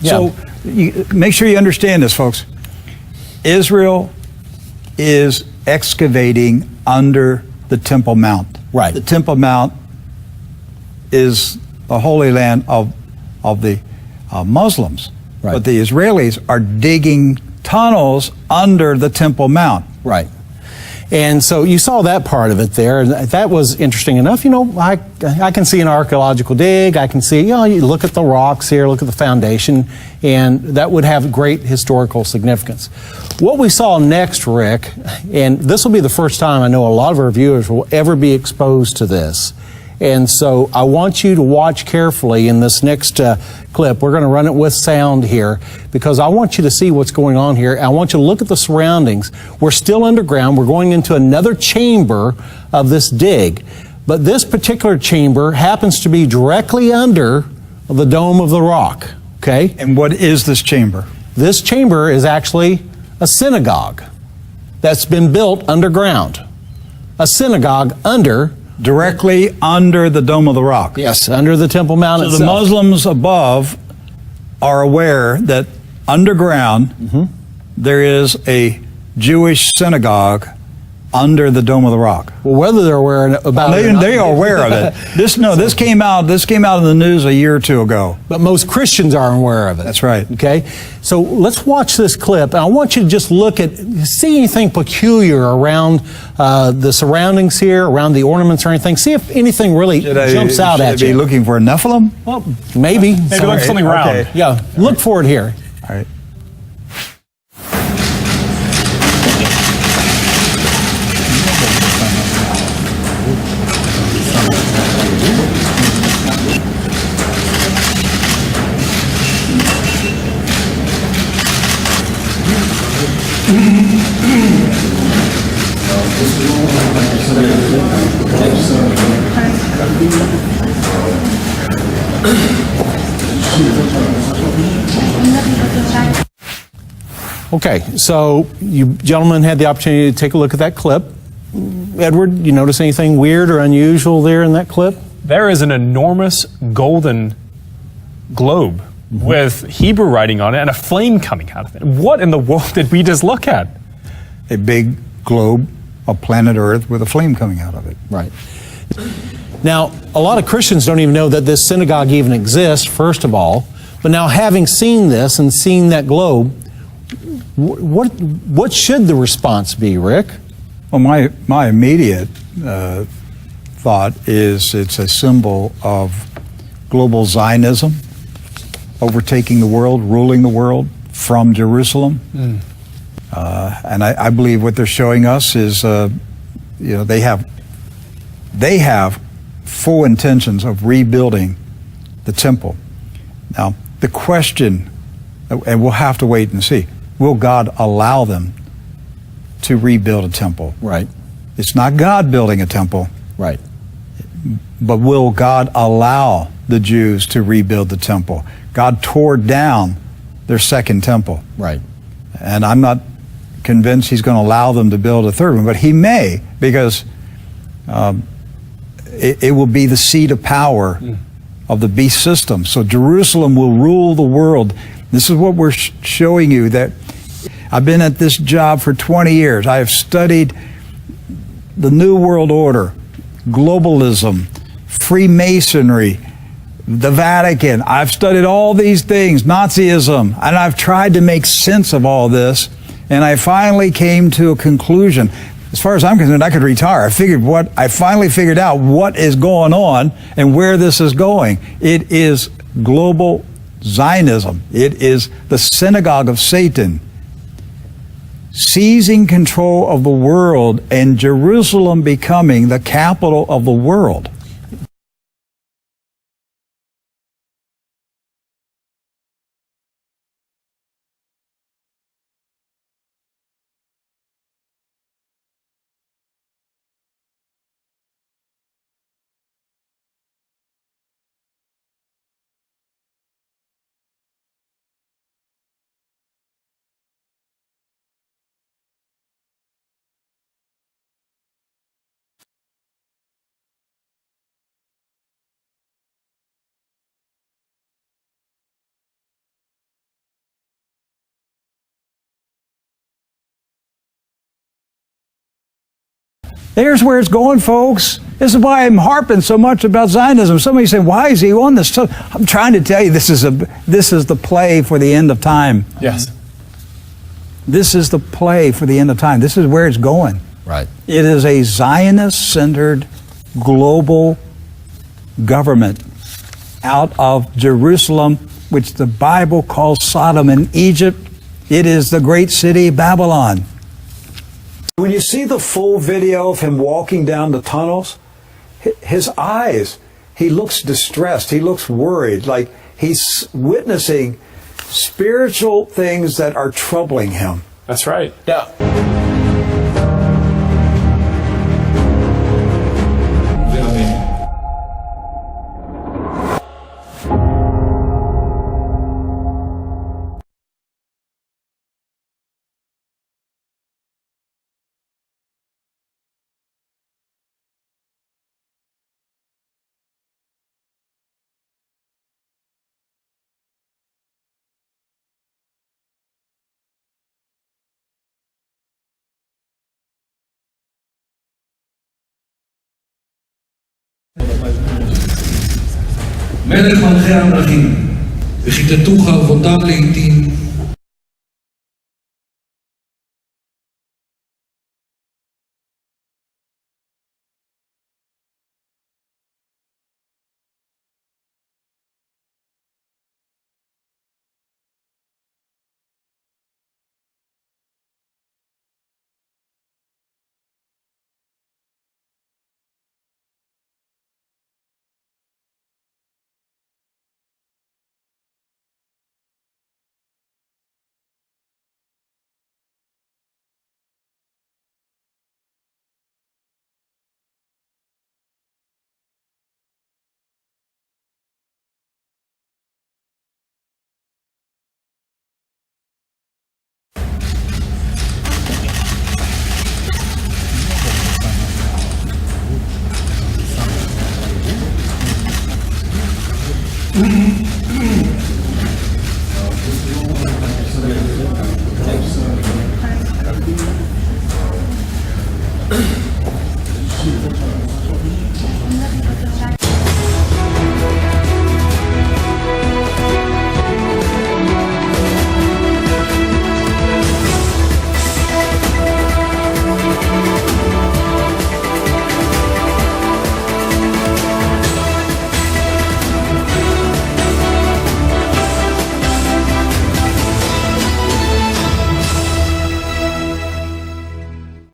So make sure you understand this, folks. Israel is excavating under the Temple Mount. Right. The Temple Mount is the Holy Land of the Muslims. Right. But the Israelis are digging tunnels under the Temple Mount. Right. And so you saw that part of it there, and that was interesting enough. You know, I can see an archaeological dig. I can see, you know, you look at the rocks here, look at the foundation, and that would have great historical significance. What we saw next, Rick, and this will be the first time I know a lot of our viewers will ever be exposed to this. And so I want you to watch carefully in this next clip. We're going to run it with sound here because I want you to see what's going on here. I want you to look at the surroundings. We're still underground. We're going into another chamber of this dig. But this particular chamber happens to be directly under the dome of the rock. Okay? And what is this chamber? This chamber is actually a synagogue that's been built underground. A synagogue directly under the Dome of the Rock. Yes, under the Temple Mount itself. So the Muslims above are aware that underground there is a Jewish synagogue under the Dome of the Rock. Well, whether they're aware about it or not, they are aware of it. This came out in the news a year or two ago. But most Christians aren't aware of it. That's right. Okay, so let's watch this clip, and I want you to just look at, see anything peculiar around the surroundings here, around the ornaments or anything. See if anything really jumps out at you. Should I be looking for a Nephilim? Well, maybe. Maybe look for something round. Okay. Yeah, look for it here. All right. Okay, so you gentlemen had the opportunity to take a look at that clip. Edward, you notice anything weird or unusual there in that clip? There is an enormous golden globe with Hebrew writing on it and a flame coming out of it. What in the world did we just look at? A big globe of planet Earth with a flame coming out of it. Right. Now, a lot of Christians don't even know that this synagogue even exists, first of all. But now, having seen this and seen that globe, what should the response be, Rick? Well, my immediate thought is it's a symbol of global Zionism, overtaking the world, ruling the world from Jerusalem. And I believe what they're showing us is, they have full intentions of rebuilding the temple. Now, the question, and we'll have to wait and see, will God allow them to rebuild a temple? Right. It's not God building a temple. Right. But will God allow the Jews to rebuild the temple? God tore down their second temple. Right. And I'm not convinced he's going to allow them to build a third one, but he may, because it will be the seat of power of the beast system. So Jerusalem will rule the world. This is what we're showing you, that I've been at this job for 20 years. I have studied the New World Order, globalism, Freemasonry, the Vatican. I've studied all these things, Nazism, and I've tried to make sense of all this, and I finally came to a conclusion. As far as I'm concerned, I could retire. I finally figured out what is going on and where this is going. It is global Zionism. It is the synagogue of Satan, seizing control of the world and Jerusalem becoming the capital of the world. There's where it's going, folks. This is why I'm harping so much about Zionism. Somebody said, why is he on this? So I'm trying to tell you, this is the play for the end of time. Yes. This is the play for the end of time. This is where it's going. Right. It is a Zionist-centered global government out of Jerusalem, which the Bible calls Sodom and Egypt. It is the great city Babylon. When you see the full video of him walking down the tunnels, his eyes, he looks distressed, he looks worried, like he's witnessing spiritual things that are troubling him. That's right. Yeah. מלך מלכי המלכים, וכיתתוך אבותם לעתים,